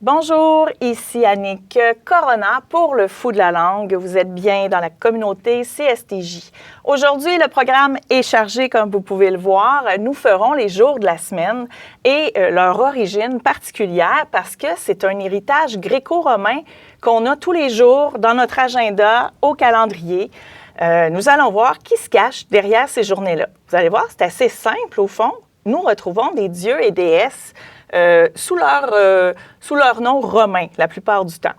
Bonjour, ici Annick Corona pour le Fou de la langue. Vous êtes bien dans la communauté CSTJ. Aujourd'hui, le programme est chargé, comme vous pouvez le voir. Nous ferons les jours de la semaine et leur origine particulière parce que c'est un héritage gréco-romain qu'on a tous les jours dans notre agenda au calendrier. Nous allons voir qui se cache derrière ces journées-là. Vous allez voir, c'est assez simple au fond. Nous retrouvons des dieux et déesses sous leur nom romain la plupart du temps.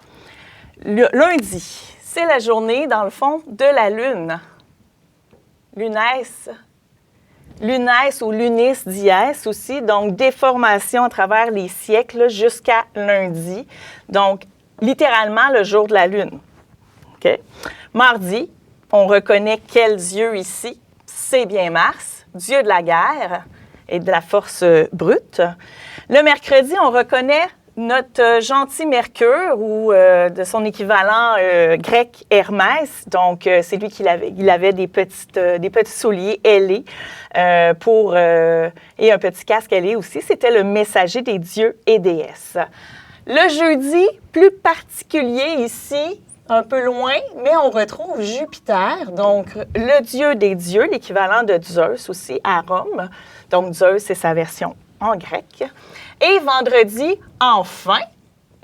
Lundi, c'est la journée, dans le fond, de la lune. Lunès ou lunis dies aussi, donc déformation à travers les siècles jusqu'à lundi. Donc, littéralement, le jour de la lune. Okay? Mardi, on reconnaît quel dieu ici? C'est bien Mars, dieu de la guerre et de la force brute. Le mercredi, on reconnaît notre gentil Mercure ou de son équivalent grec Hermès. Donc, c'est lui qui l'avait. Il avait des petits souliers ailés et un petit casque ailé aussi. C'était le messager des dieux et déesses. Le jeudi, plus particulier ici, un peu loin, mais on retrouve Jupiter, donc le dieu des dieux, l'équivalent de Zeus aussi à Rome. Donc, Zeus, c'est sa version en grec. Et vendredi, enfin,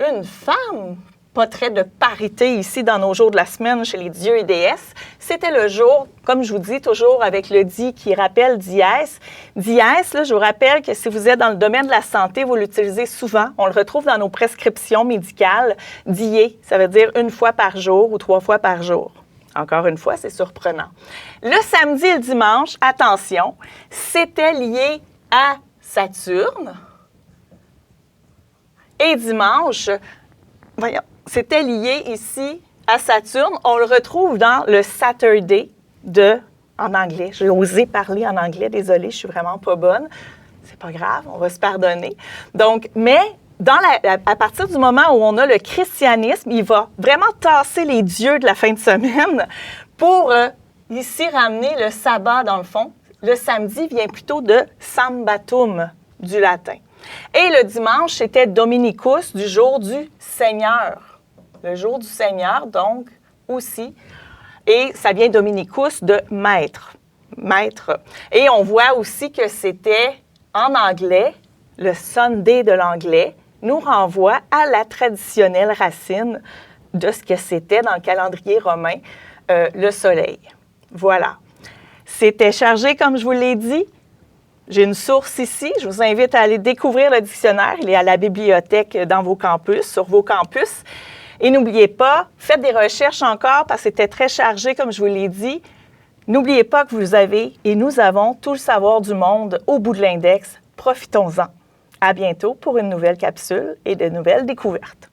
une femme. Pas très de parité ici dans nos jours de la semaine chez les dieux et déesses. C'était le jour, comme je vous dis, toujours avec le di qui rappelle dies. Dies, là, je vous rappelle que si vous êtes dans le domaine de la santé, vous l'utilisez souvent. On le retrouve dans nos prescriptions médicales. Die, ça veut dire une fois par jour ou 3 fois par jour. Encore une fois, c'est surprenant. Le samedi et le dimanche, attention, c'était lié à Saturne. Et dimanche, voyons, c'était lié ici à Saturne. On le retrouve dans le Saturday en anglais. J'ai osé parler en anglais, désolée, je suis vraiment pas bonne. C'est pas grave, on va se pardonner. Donc, mais à partir du moment où on a le christianisme, il va vraiment tasser les dieux de la fin de semaine pour ici ramener le sabbat dans le fond. Le samedi vient plutôt de Sambatum du latin. Et le dimanche, c'était Dominicus, du jour du Seigneur. Le jour du Seigneur, donc, aussi. Et ça vient Dominicus de maître. Maître. Et on voit aussi que c'était en anglais, le Sunday de l'anglais nous renvoie à la traditionnelle racine de ce que c'était dans le calendrier romain, le soleil. Voilà. C'était chargé, comme je vous l'ai dit. J'ai une source ici. Je vous invite à aller découvrir le dictionnaire. Il est à la bibliothèque dans vos campus, sur vos campus. Et n'oubliez pas, faites des recherches encore parce que c'était très chargé, comme je vous l'ai dit. N'oubliez pas que vous avez et nous avons tout le savoir du monde au bout de l'index. Profitons-en. À bientôt pour une nouvelle capsule et de nouvelles découvertes.